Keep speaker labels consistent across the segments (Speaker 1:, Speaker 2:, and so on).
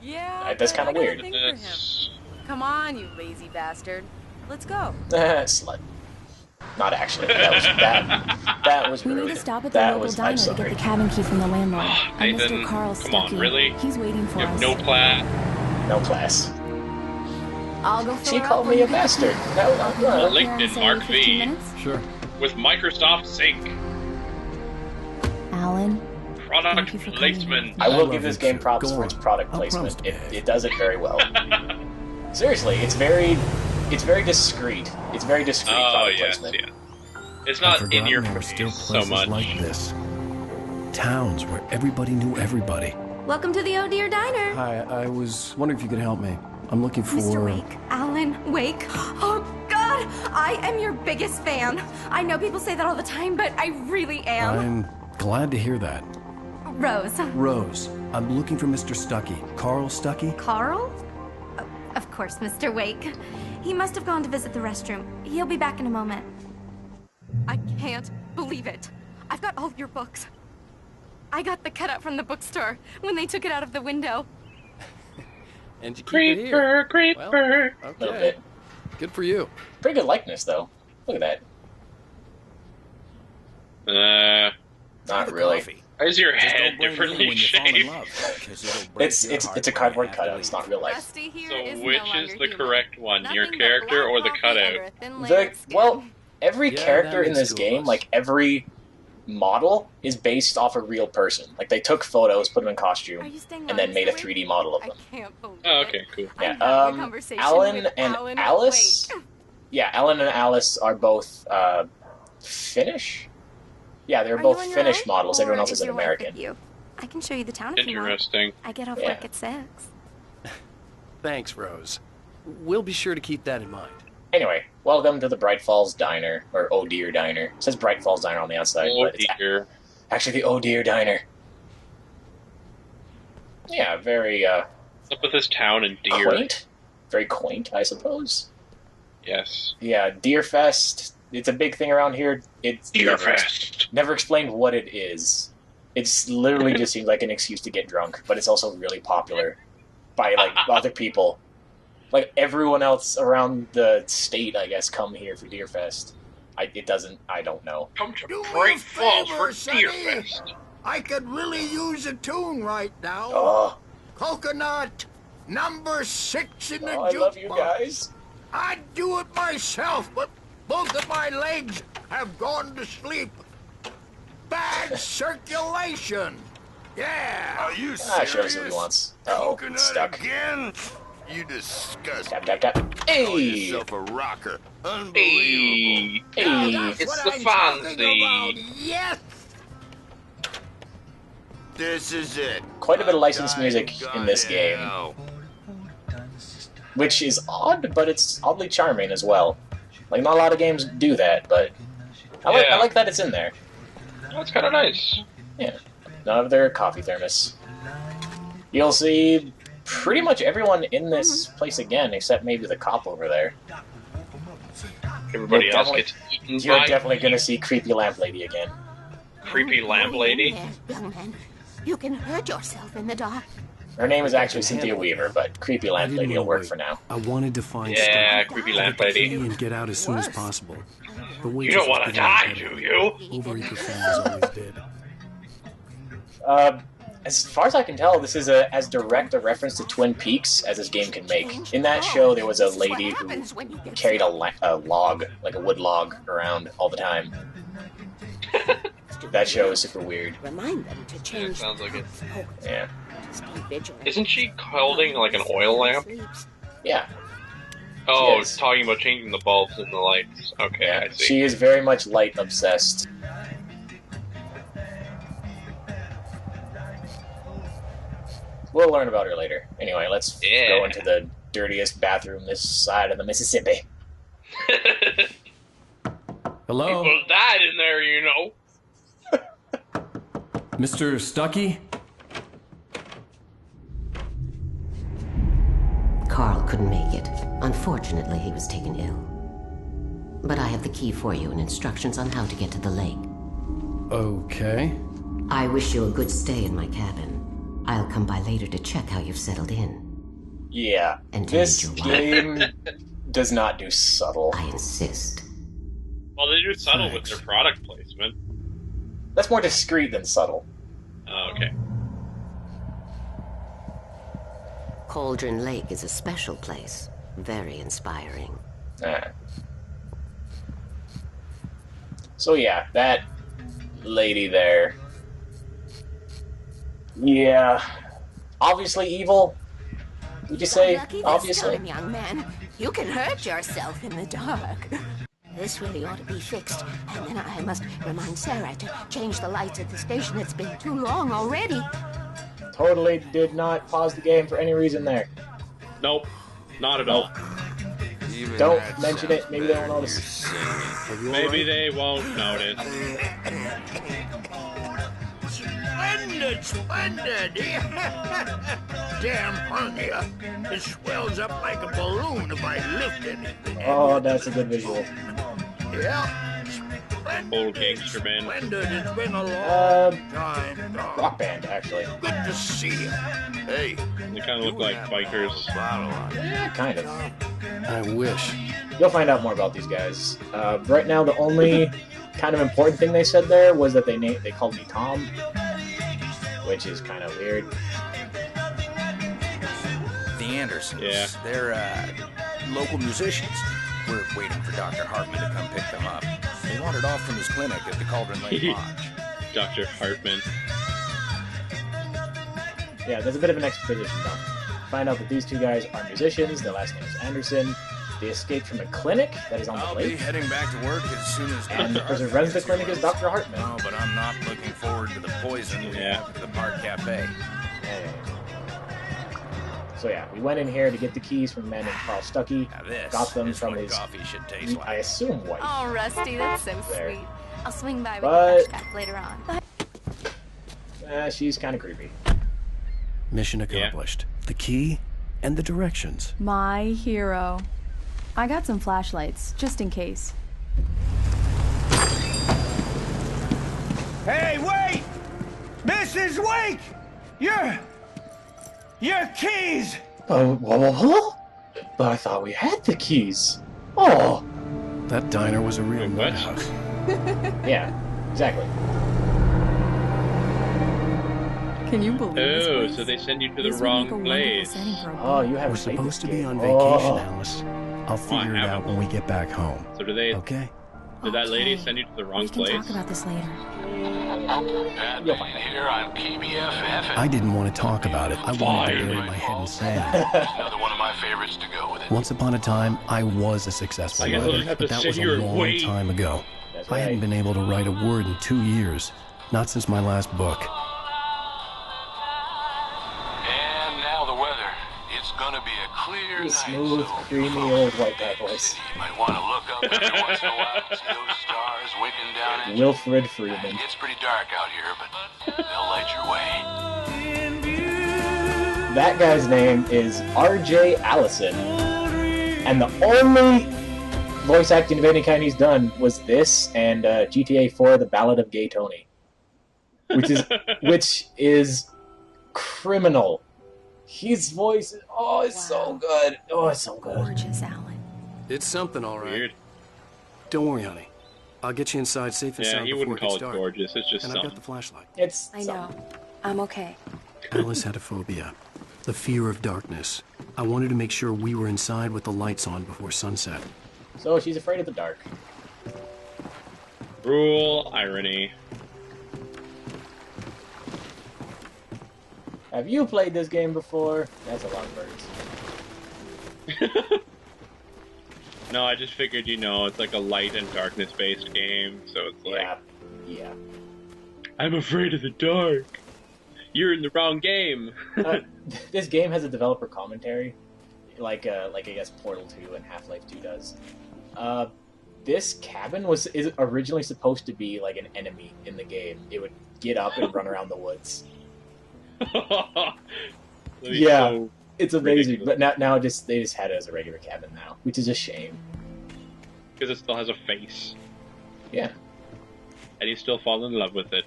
Speaker 1: Yeah,
Speaker 2: That's kind of weird.
Speaker 1: Come on, you lazy bastard. Let's go.
Speaker 2: Slut. Not actually. That was
Speaker 3: We
Speaker 2: rude.
Speaker 3: need to stop at the
Speaker 2: That
Speaker 3: local
Speaker 2: was, I'm
Speaker 3: diner to get
Speaker 2: sorry.
Speaker 3: the cabin key from the landlord. I'm
Speaker 4: Nathan,
Speaker 3: Mr. Carl
Speaker 4: come
Speaker 3: Stuckey.
Speaker 4: on, really?
Speaker 3: He's waiting for
Speaker 4: You
Speaker 3: us.
Speaker 4: have no class.
Speaker 2: No class.
Speaker 3: I'll go fill
Speaker 2: She
Speaker 3: her
Speaker 2: called
Speaker 3: up
Speaker 2: me a
Speaker 3: when you get the
Speaker 2: bastard.
Speaker 3: key.
Speaker 2: That was
Speaker 3: I'll be
Speaker 2: not
Speaker 3: back
Speaker 2: good.
Speaker 3: here in,
Speaker 4: LinkedIn,
Speaker 3: say,
Speaker 4: Mark
Speaker 3: 15
Speaker 4: V.
Speaker 3: minutes.
Speaker 5: Sure.
Speaker 4: With Microsoft Sync.
Speaker 3: Alan,
Speaker 4: Product
Speaker 3: thank you for coming.
Speaker 4: placement.
Speaker 2: I will
Speaker 5: love
Speaker 2: give this
Speaker 5: it,
Speaker 2: game
Speaker 5: too.
Speaker 2: props
Speaker 5: Go
Speaker 2: for its
Speaker 5: on.
Speaker 2: product
Speaker 5: I'll
Speaker 2: placement.
Speaker 5: promise.
Speaker 2: It does it very well. Seriously, it's very discreet. It's very discreet product placement.
Speaker 4: Yeah. It's not in your
Speaker 5: there were
Speaker 4: face
Speaker 5: still
Speaker 4: so
Speaker 5: places
Speaker 4: much.
Speaker 5: like this. Towns where everybody knew everybody.
Speaker 3: Welcome to the Oh Dear Diner.
Speaker 5: Hi, I was wondering if you could help me. I'm looking for...
Speaker 6: Mr. Wake, Alan Wake. Oh, God, I am your biggest fan. I know people say that all the time, but I really am.
Speaker 5: I'm glad to hear that.
Speaker 6: Rose.
Speaker 5: Rose, I'm looking for Mr. Stuckey. Carl Stuckey?
Speaker 6: Carl? Oh, of course, Mr. Wake. He must have gone to visit the restroom. He'll be back in a moment. I can't believe it. I've got all your books. I got the cutout from the bookstore when they took it out of the window.
Speaker 5: And you keep it here.
Speaker 4: Creeper.
Speaker 5: Well,
Speaker 2: A little
Speaker 5: okay.
Speaker 2: bit.
Speaker 5: Good for you.
Speaker 2: Pretty good likeness, though. Look at that. Not really.
Speaker 4: Why is your
Speaker 7: Just
Speaker 4: head
Speaker 7: don't blame me
Speaker 4: differently
Speaker 7: when you fall in
Speaker 4: shaped?
Speaker 7: love, 'cause it'll break
Speaker 2: It's
Speaker 7: your heart
Speaker 2: a
Speaker 7: when you
Speaker 2: cardboard
Speaker 7: have to
Speaker 2: cutout.
Speaker 7: leave.
Speaker 2: It's not real life.
Speaker 6: Rusty here
Speaker 4: So
Speaker 6: is
Speaker 4: which
Speaker 6: no
Speaker 4: is
Speaker 6: longer
Speaker 4: the
Speaker 6: human.
Speaker 4: correct one? Your
Speaker 6: Nothing but
Speaker 4: character or the
Speaker 6: black coffee
Speaker 4: cutout?
Speaker 6: under a thin layer of skin.
Speaker 2: Well, every
Speaker 5: Yeah,
Speaker 2: character
Speaker 5: that
Speaker 2: in
Speaker 5: makes
Speaker 2: this
Speaker 5: two of
Speaker 2: game,
Speaker 5: us.
Speaker 2: like every model, is based off a real person. Like they took photos, put them in
Speaker 6: Are
Speaker 2: costume,
Speaker 6: you staying
Speaker 2: and
Speaker 6: on,
Speaker 2: then
Speaker 6: Mr.
Speaker 2: made a
Speaker 6: Wake?
Speaker 2: 3D model of
Speaker 6: I
Speaker 2: them.
Speaker 6: can't believe
Speaker 4: Oh,
Speaker 6: it.
Speaker 4: okay, cool.
Speaker 2: Yeah,
Speaker 6: I'm having a conversation
Speaker 2: Alan
Speaker 6: with
Speaker 2: and
Speaker 6: Alan
Speaker 2: Alice.
Speaker 6: Wake.
Speaker 2: Yeah, Alan and Alice are both Finnish. Yeah, they're
Speaker 6: Are
Speaker 2: both
Speaker 6: you on your
Speaker 2: Finnish
Speaker 6: own,
Speaker 2: models.
Speaker 6: or
Speaker 2: Everyone else is an
Speaker 6: your wife
Speaker 2: American.
Speaker 6: with you? I can show you the town if you want.
Speaker 4: Interesting.
Speaker 6: I get off
Speaker 2: Yeah.
Speaker 6: work at 6.
Speaker 5: Thanks, Rose. We'll be sure to keep that in mind.
Speaker 2: Anyway, welcome to the Bright Falls Diner, or Oh Dear Diner. It says Bright Falls Diner on the outside,
Speaker 4: Oh
Speaker 2: but it's
Speaker 4: dear.
Speaker 2: actually the Oh Dear Diner. Yeah, very
Speaker 4: What's up with this town and deer?
Speaker 2: quaint. Very quaint, I suppose.
Speaker 4: Yes.
Speaker 2: Yeah, Deer Fest. It's a big thing around here. It's
Speaker 4: Deer Fest.
Speaker 2: never explained what it is. It's literally just seems like an excuse to get drunk, but it's also really popular by like other people. Like everyone else around the state, I guess, come here for Deer Fest. I don't know.
Speaker 4: Come to
Speaker 8: Do me a
Speaker 4: Bright Falls
Speaker 8: favor,
Speaker 4: for Deer
Speaker 8: Sonny.
Speaker 4: Fest.
Speaker 8: I could really use a tune right now.
Speaker 2: Oh,
Speaker 8: Coconut, number 6 in the
Speaker 2: I love you
Speaker 8: jukebox.
Speaker 2: guys.
Speaker 8: I'd do it myself, but both of my legs have gone to sleep. Bad circulation. Yeah.
Speaker 7: Are you
Speaker 2: Ah, show us
Speaker 7: serious?
Speaker 2: what he wants. Uh-oh,
Speaker 7: Coconut
Speaker 2: it's stuck.
Speaker 7: again? You disgust
Speaker 2: Tap,
Speaker 7: me.
Speaker 2: tap, tap.
Speaker 7: Call
Speaker 2: Hey!
Speaker 7: yourself a rocker. Unbelievable.
Speaker 4: Hey.
Speaker 2: Hey!
Speaker 8: That's
Speaker 4: It's
Speaker 8: what
Speaker 4: the
Speaker 8: I'm talking
Speaker 4: Fonzie.
Speaker 8: about. Yes.
Speaker 7: This is it.
Speaker 2: Quite a bit of licensed music in this game,
Speaker 7: Goddamn.
Speaker 2: which is odd, but it's oddly charming as well. Like, not a lot of games do that, but I
Speaker 4: Yeah.
Speaker 2: like that it's in there.
Speaker 4: That's kind of nice.
Speaker 2: Yeah. Another coffee thermos. You'll see pretty much everyone in this place again, except maybe the cop over there.
Speaker 4: Everybody
Speaker 2: You're
Speaker 4: else
Speaker 2: definitely-
Speaker 4: gets eaten
Speaker 2: You're
Speaker 4: by
Speaker 2: definitely gonna see Creepy Lamp Lady again.
Speaker 4: creepy lamp lady.
Speaker 6: Young man, you can hurt yourself in the dark.
Speaker 2: Her name is actually Cynthia Weaver, but Creepy
Speaker 5: I
Speaker 2: Lamp
Speaker 5: didn't
Speaker 2: Lady will
Speaker 5: wanna
Speaker 2: work
Speaker 5: wait.
Speaker 2: for now.
Speaker 5: I wanted to find
Speaker 4: Yeah,
Speaker 5: Stuckey.
Speaker 4: creepy
Speaker 5: Get
Speaker 4: lamp
Speaker 5: the key
Speaker 4: lady.
Speaker 5: and get out as soon as possible. The
Speaker 4: You
Speaker 5: waitress
Speaker 4: don't want
Speaker 5: was
Speaker 4: to
Speaker 5: getting
Speaker 4: die,
Speaker 5: ahead of
Speaker 4: do
Speaker 5: me.
Speaker 4: you?
Speaker 5: Overeager families always did.
Speaker 2: As far as I can tell, this is as direct a reference to Twin Peaks as this game can make. In that show, there was a lady who carried a log, like a wood log, around all the time. That show is super weird.
Speaker 1: Remind them to
Speaker 4: Yeah,
Speaker 1: change.
Speaker 4: sounds like it.
Speaker 2: Yeah.
Speaker 1: Just be vigilant.
Speaker 4: Isn't she holding like an oil lamp?
Speaker 2: Yeah.
Speaker 4: Oh,
Speaker 2: is.
Speaker 4: talking about changing the bulbs and the lights. Okay,
Speaker 2: Yeah.
Speaker 4: I see.
Speaker 2: She is very much light obsessed. We'll learn about her later. Anyway, let's
Speaker 4: Yeah.
Speaker 2: go into the dirtiest bathroom this side of the Mississippi.
Speaker 5: Hello?
Speaker 4: People died in there, you know.
Speaker 5: Mr. Stuckey?
Speaker 9: Carl couldn't make it. Unfortunately, he was taken ill. But I have the key for you and instructions on how to get to the lake.
Speaker 5: Okay.
Speaker 9: I wish you a good stay in my cabin. I'll come by later to check how you've settled in.
Speaker 2: Yeah,
Speaker 9: And to
Speaker 2: this
Speaker 9: meet your wife.
Speaker 2: game does not do subtle.
Speaker 9: I insist.
Speaker 4: Well, they do subtle with
Speaker 5: Thanks.
Speaker 4: their product placement.
Speaker 2: That's more discreet than subtle.
Speaker 4: Oh, okay.
Speaker 9: Cauldron Lake is a special place. Very inspiring.
Speaker 2: Ah. So yeah, that lady there. Yeah. Obviously evil? Would you say?
Speaker 10: Lucky this
Speaker 2: Obviously?
Speaker 10: time, young man. You can hurt yourself in the dark. This really ought to be fixed. And then I must remind Sarah to change the lights at the station. It's been too long already.
Speaker 2: Totally did not pause the game for any reason there.
Speaker 4: Nope. Not at all.
Speaker 7: Even
Speaker 2: Don't
Speaker 7: that
Speaker 2: mention it,
Speaker 7: sounds
Speaker 2: maybe they
Speaker 7: better
Speaker 2: won't
Speaker 7: when
Speaker 2: notice.
Speaker 7: you're singing.
Speaker 4: Maybe they won't notice.
Speaker 8: Splendid, splendid! Damn hernia. It swells up like a balloon if I lift anything.
Speaker 2: Oh, that's a good visual.
Speaker 8: Yeah. Splendid,
Speaker 4: Old gangster man.
Speaker 8: splendid. It's been a long time.
Speaker 2: Rock band, actually.
Speaker 8: Good to see you.
Speaker 7: Hey,
Speaker 4: They kind of look like bikers.
Speaker 7: bottle on it.
Speaker 2: Yeah, kind of.
Speaker 5: I wish.
Speaker 2: You'll find out more about these guys. Right now, the only kind of important thing they said there was that they called me Tom, which is kind of weird.
Speaker 11: The Andersons.
Speaker 4: Yeah.
Speaker 11: They're local musicians. We're waiting for Dr. Hartman to come pick them up. They wandered off from his clinic at the Cauldron Lake Lodge.
Speaker 4: Dr. Hartman.
Speaker 2: Yeah, there's a bit of an exposition though. Find out that these two guys are musicians. Their last name is Anderson. They escaped from a clinic that is on the
Speaker 11: I'll be
Speaker 2: lake.
Speaker 11: heading back to work as soon as
Speaker 2: And the
Speaker 11: Dr.
Speaker 2: person who
Speaker 11: Hartman
Speaker 2: runs the
Speaker 11: gets here
Speaker 2: clinic is
Speaker 11: Monday.
Speaker 2: Dr. Hartman.
Speaker 11: Oh, but I'm not looking forward to the poison we
Speaker 4: Yeah.
Speaker 11: have at the Park Cafe.
Speaker 2: Anyway. So yeah, we went in here to get the keys from a man named Carl Stuckey.
Speaker 11: Now this
Speaker 2: Got them
Speaker 11: is
Speaker 2: from
Speaker 11: what
Speaker 2: his,
Speaker 11: coffee should taste like.
Speaker 2: I assume, wife.
Speaker 6: Oh, Rusty, that's so
Speaker 2: There.
Speaker 6: sweet. I'll swing by with
Speaker 2: But-
Speaker 6: your fresh cup later on.
Speaker 2: She's kind of creepy.
Speaker 5: Mission accomplished. The key and the directions.
Speaker 3: My hero. I got some flashlights, just in case.
Speaker 8: Hey, wait! Mrs. Wake! Your keys!
Speaker 2: Oh, whoa. But I thought we had the keys. Oh.
Speaker 5: That diner was a real
Speaker 4: Wait,
Speaker 5: nut
Speaker 4: what?
Speaker 5: house.
Speaker 2: Yeah, exactly.
Speaker 3: Can you believe this
Speaker 4: Oh,
Speaker 3: place?
Speaker 4: so they send you to the
Speaker 3: This would make a
Speaker 4: wrong
Speaker 3: wonderful
Speaker 4: place.
Speaker 3: setting for a
Speaker 2: Oh,
Speaker 3: book.
Speaker 2: you
Speaker 5: We're
Speaker 2: haven't played
Speaker 5: supposed to
Speaker 2: this
Speaker 5: be
Speaker 2: game.
Speaker 5: on vacation,
Speaker 2: Oh.
Speaker 5: Alice. I'll figure it
Speaker 4: haven't.
Speaker 5: out when we get back home.
Speaker 4: So do they?
Speaker 5: Okay?
Speaker 4: Did that lady
Speaker 3: Okay.
Speaker 4: send you to the wrong
Speaker 3: We can
Speaker 4: place?
Speaker 3: talk about this later.
Speaker 2: You'll find out.
Speaker 12: Here on PBFF.
Speaker 5: I didn't want to talk about it. I wanted to bury my head in sand.
Speaker 12: Another one of my favorites to go with it.
Speaker 5: Once upon a time, I was a successful
Speaker 4: I guess I'll
Speaker 5: writer,
Speaker 4: just have
Speaker 5: but
Speaker 4: to
Speaker 5: that
Speaker 4: sit
Speaker 5: was a
Speaker 4: here and
Speaker 5: long
Speaker 4: wait.
Speaker 5: time ago.
Speaker 2: That's
Speaker 5: I hadn't
Speaker 2: right.
Speaker 5: been able to write a word in 2 years. Not since my last book.
Speaker 12: And now the weather. It's gonna be a clear night.
Speaker 2: Smooth,
Speaker 12: so
Speaker 2: creamy old white guy voice.
Speaker 12: you might want to look up every once in a while, see those stars winking down at you.
Speaker 2: Wilfred
Speaker 12: It
Speaker 2: Freeman.
Speaker 12: gets pretty dark out here, but they'll light your way.
Speaker 2: That guy's name is R.J. Allison. And the only voice acting of any kind he's done was this and GTA 4: The Ballad of Gay Tony. Which is criminal. His voice is, it's so good. Oh, it's so good.
Speaker 6: Gorgeous, Alan.
Speaker 5: It's something, all right.
Speaker 4: Weird.
Speaker 5: Don't worry, honey. I'll get you inside safe and
Speaker 4: Yeah,
Speaker 5: sound
Speaker 4: he
Speaker 5: before
Speaker 4: wouldn't
Speaker 5: it
Speaker 4: call
Speaker 5: gets
Speaker 4: it
Speaker 5: dark.
Speaker 4: gorgeous. It's just
Speaker 5: And I've got
Speaker 4: something.
Speaker 5: the flashlight.
Speaker 2: It's
Speaker 6: I know.
Speaker 2: something.
Speaker 6: I'm okay.
Speaker 5: Alice had a phobia. The fear of darkness. I wanted to make sure we were inside with the lights on before sunset.
Speaker 2: So she's afraid of the dark.
Speaker 4: Cruel irony.
Speaker 2: Have you played this game before? That's a lot of birds.
Speaker 4: No, I just figured, it's like a light and darkness based game, so it's like,
Speaker 2: Yeah.
Speaker 4: I'm afraid of the dark. You're in the wrong game.
Speaker 2: This game has a developer commentary, like I guess Portal 2 and Half-Life 2 does. This cabin is originally supposed to be like an enemy in the game. It would get up and run around the woods. Yeah,
Speaker 4: So
Speaker 2: it's amazing.
Speaker 4: ridiculous.
Speaker 2: But now they just had it as a regular cabin now, which is a shame.
Speaker 4: Because it still has a face.
Speaker 2: Yeah.
Speaker 4: And you still fall in love with it.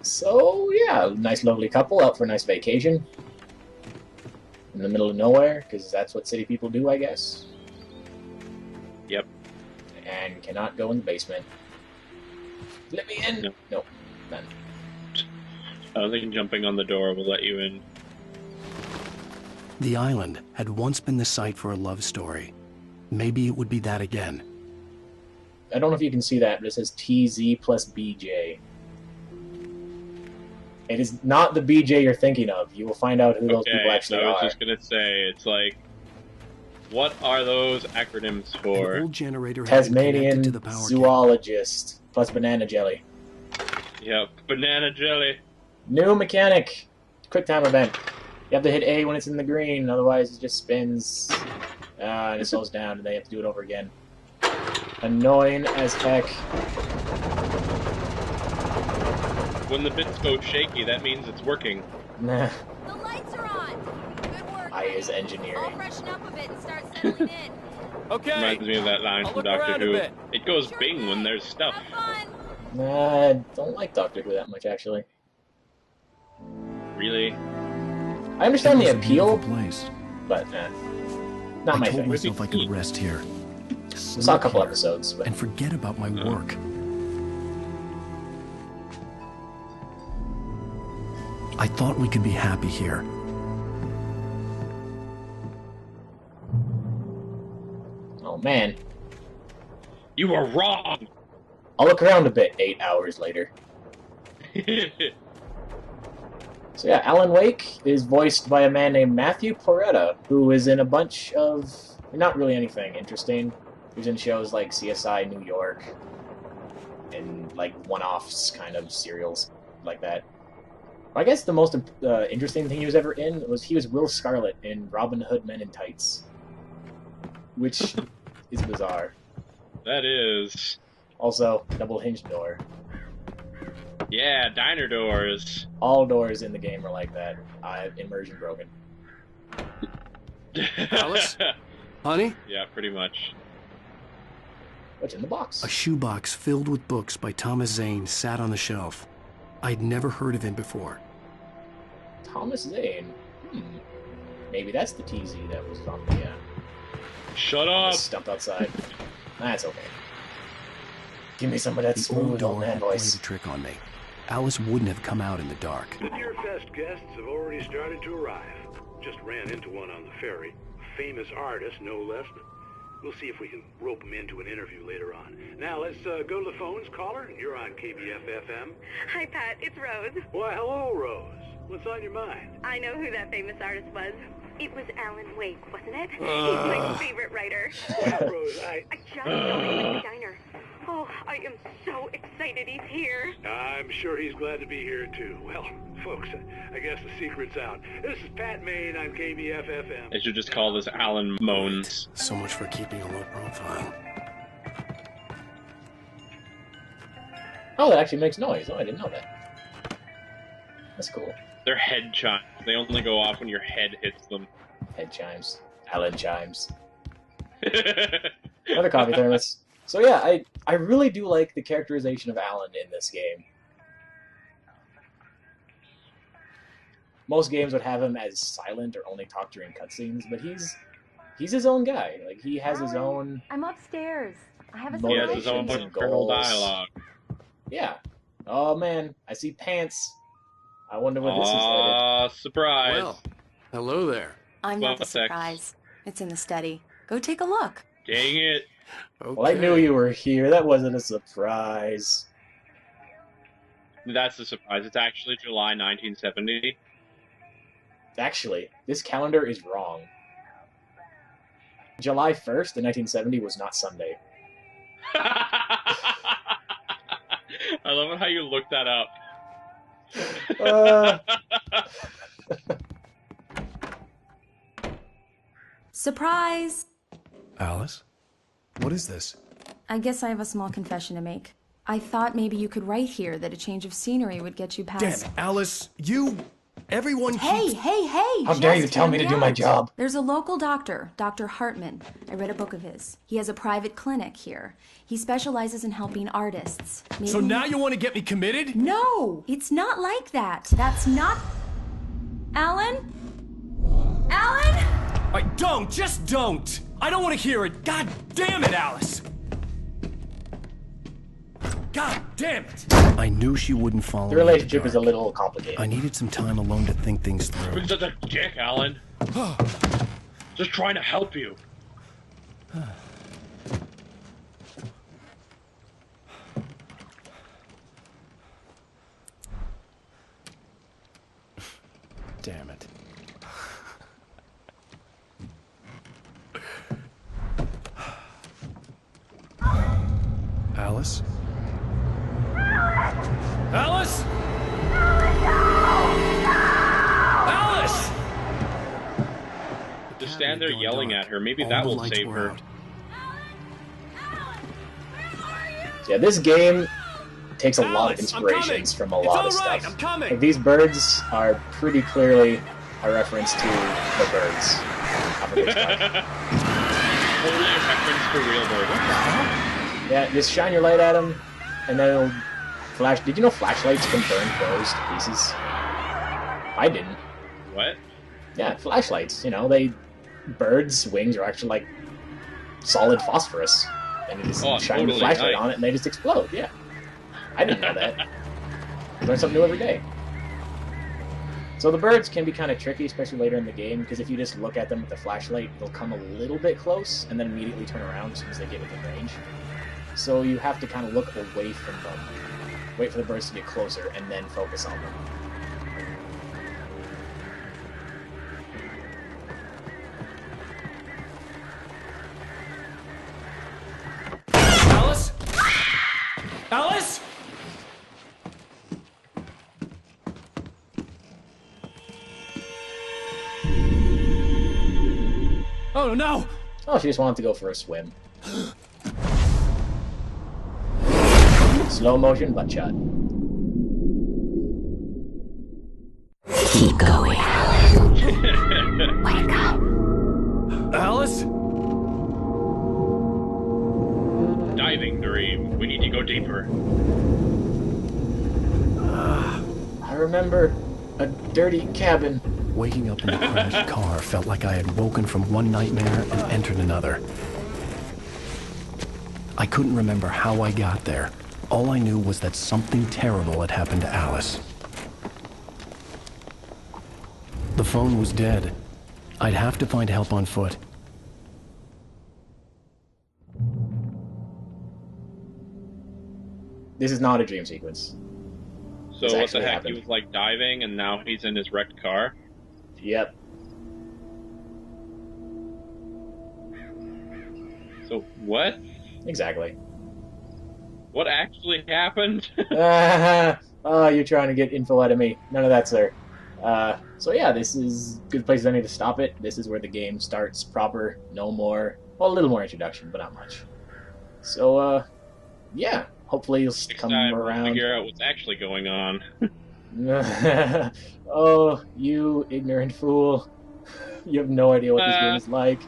Speaker 2: So, yeah, nice lovely couple out for a nice vacation. In the middle of nowhere, because that's what city people do, I guess.
Speaker 4: Yep.
Speaker 2: And cannot go in the basement. Let me in! No, none.
Speaker 4: I don't think jumping on the door will let you in.
Speaker 5: The island had once been the site for a love story. Maybe it would be that again.
Speaker 2: I don't know if you can see that, but it says TZ plus BJ. It is not the BJ you're thinking of. You will find out who those people actually
Speaker 4: I was
Speaker 2: are.
Speaker 4: just gonna say, it's like, what are those acronyms for?
Speaker 5: An old generator had been connected
Speaker 2: Tasmanian
Speaker 5: to the power cable.
Speaker 2: zoologist plus banana jelly.
Speaker 4: Yep, banana jelly.
Speaker 2: New mechanic. Quick time event. You have to hit A when it's in the green, otherwise it just spins. And it slows down, and then you have to do it over again. Annoying as heck.
Speaker 4: When the bits go shaky, that means it's working.
Speaker 2: Nah.
Speaker 1: The lights are on. Good work.
Speaker 2: I is
Speaker 1: I'll
Speaker 2: engineering.
Speaker 1: freshen up a bit and start settling in.
Speaker 13: Okay.
Speaker 4: Reminds me of that line
Speaker 13: I'll
Speaker 4: from
Speaker 13: look
Speaker 4: Doctor
Speaker 13: around a
Speaker 4: Who.
Speaker 13: bit.
Speaker 4: It goes bing when there's stuff.
Speaker 1: Have fun.
Speaker 2: Nah, I don't like Doctor Who that much, actually.
Speaker 4: Really?
Speaker 2: I understand
Speaker 5: It
Speaker 2: the
Speaker 5: was a
Speaker 2: appeal,
Speaker 5: beautiful place.
Speaker 2: but not my
Speaker 5: I told
Speaker 2: thing.
Speaker 5: myself I could rest here.
Speaker 2: I saw a couple episodes, but
Speaker 5: And forget about my work. I thought we could be happy here.
Speaker 2: oh man.
Speaker 4: You were wrong!
Speaker 2: I'll look around a bit 8 hours later. So yeah, Alan Wake is voiced by a man named Matthew Porretta, who is in a bunch of... not really anything interesting. He was in shows like CSI New York, and like one-offs kind of serials like that. I guess the most interesting thing he was ever in was he was Will Scarlet in Robin Hood Men in Tights. Which is bizarre.
Speaker 4: That is.
Speaker 2: Also, double hinged door.
Speaker 4: Yeah, diner doors.
Speaker 2: All doors in the game are like that. Immersion broken.
Speaker 5: Alice? Honey?
Speaker 4: Yeah, pretty much.
Speaker 2: What's in the box?
Speaker 5: A shoebox filled with books by Thomas Zane sat on the shelf. I'd never heard of him before.
Speaker 2: Thomas Zane? Maybe that's the TZ that was on the,
Speaker 4: Shut up!
Speaker 2: stump outside. That's okay. Give me some of that
Speaker 5: The
Speaker 2: smooth
Speaker 5: old
Speaker 2: old
Speaker 5: door
Speaker 2: man
Speaker 5: had played
Speaker 2: voice.
Speaker 5: a trick on me. Alice wouldn't have come out in the dark.
Speaker 14: The Deer Fest guests have already started to arrive. Just ran into one on the ferry. A famous artist, no less. We'll see if we can rope him into an interview later on. Now, let's go to the phones. Caller, you're on KBF-FM.
Speaker 15: Hi, Pat. It's Rose.
Speaker 14: Why, hello, Rose. What's on your mind?
Speaker 15: I know who that famous artist was. It was Alan Wake, wasn't it? He's my favorite writer.
Speaker 14: Well, Rose,
Speaker 15: I just saw him at the diner. Oh, I am so excited he's here.
Speaker 14: I'm sure he's glad to be here, too. Well, folks, I guess the secret's out. This is Pat Maine on KBF-FM.
Speaker 4: They should just call this Alan Moans.
Speaker 5: So much for keeping a low profile.
Speaker 2: Oh, that actually makes noise. Oh, I didn't know that. That's cool.
Speaker 4: They're head chimes. They only go off when your head hits them.
Speaker 2: Head chimes. Alan chimes. Another coffee thermos. So yeah, I really do like the characterization of Alan in this game. Most games would have him as silent or only talk during cutscenes, but he's his own guy. Like, he has his own...
Speaker 3: I'm upstairs. I have a
Speaker 4: He has his own
Speaker 2: motivations and
Speaker 4: internal
Speaker 2: goals.
Speaker 4: dialogue.
Speaker 2: Yeah. Oh man, I see pants. I wonder where this is headed.
Speaker 4: Surprise.
Speaker 5: Well, hello there.
Speaker 3: I'm not the
Speaker 4: Well, sex.
Speaker 3: surprise. It's in the study. Go take a look.
Speaker 4: Dang it.
Speaker 5: Okay.
Speaker 2: Well, I knew you were here. That wasn't a surprise.
Speaker 4: That's the surprise. It's actually July 1970.
Speaker 2: Actually, this calendar is wrong. July 1st in 1970 was not Sunday.
Speaker 4: I love it how you looked that up.
Speaker 3: Surprise!
Speaker 5: Alice? What is this?
Speaker 3: I guess I have a small confession to make. I thought maybe you could write here that a change of scenery would get you past...
Speaker 5: Damn it, Alice, you... Everyone
Speaker 3: Hey, hey, hey!
Speaker 2: How dare you
Speaker 3: just
Speaker 2: tell me
Speaker 3: hear
Speaker 2: to do my
Speaker 3: out.
Speaker 2: job?
Speaker 3: There's a local doctor, Dr. Hartman. I read a book of his. He has a private clinic here. He specializes in helping artists. Maybe...
Speaker 5: So now you want to get me committed?
Speaker 3: No! It's not like that. That's not... Alan? Alan?
Speaker 5: Don't! Just don't! I don't want to hear it! God damn it, Alice! God damn it! I knew she wouldn't follow
Speaker 2: The relationship is a little complicated.
Speaker 5: I needed some time alone to think things through.
Speaker 4: You're such a dick, Alan. Just trying to help you.
Speaker 5: Damn it. Alice? Alice? Alice!
Speaker 4: Just stand there yelling at her. Maybe that will save her.
Speaker 2: Yeah, this game takes a lot of inspirations from a lot of stuff. Like, these birds are pretty clearly a reference to the birds.
Speaker 4: Totally a reference to real birds.
Speaker 2: Yeah, just shine your light at them, and then it'll flash. Did you know flashlights can burn crows to pieces? I didn't.
Speaker 4: What?
Speaker 2: Yeah, flashlights. You know, birds' wings are actually like solid phosphorus, and you just shine the flashlight on it, and they just explode. Yeah, I didn't know that. You learn something new every day. So the birds can be kind of tricky, especially later in the game, because if you just look at them with the flashlight, they'll come a little bit close and then immediately turn around as soon as they get within range. So you have to kind of look away from them, wait for the birds to get closer, and then focus on them.
Speaker 5: Alice? Alice? Oh no!
Speaker 2: Oh, she just wanted to go for a swim. Slow motion butt shot.
Speaker 9: Keep going, Alan. Wake up.
Speaker 5: Alice?
Speaker 4: Diving dream. We need to go deeper.
Speaker 2: I remember a dirty cabin.
Speaker 5: Waking up in the crashed car felt like I had woken from one nightmare and entered another. I couldn't remember how I got there. All I knew was that something terrible had happened to Alice. The phone was dead. I'd have to find help on foot.
Speaker 2: This is not a dream sequence.
Speaker 4: So what the heck? He was like diving, and now he's in his wrecked car?
Speaker 2: Yep.
Speaker 4: So what?
Speaker 2: Exactly.
Speaker 4: What actually happened?
Speaker 2: Oh, you're trying to get info out of me. None of that, sir. So yeah, this is good place I need to stop it. This is where the game starts proper. No more. Well, a little more introduction, but not much. So, yeah. Hopefully you'll come around.
Speaker 4: We'll figure out what's actually going on.
Speaker 2: Oh, you ignorant fool. You have no idea what this game is like.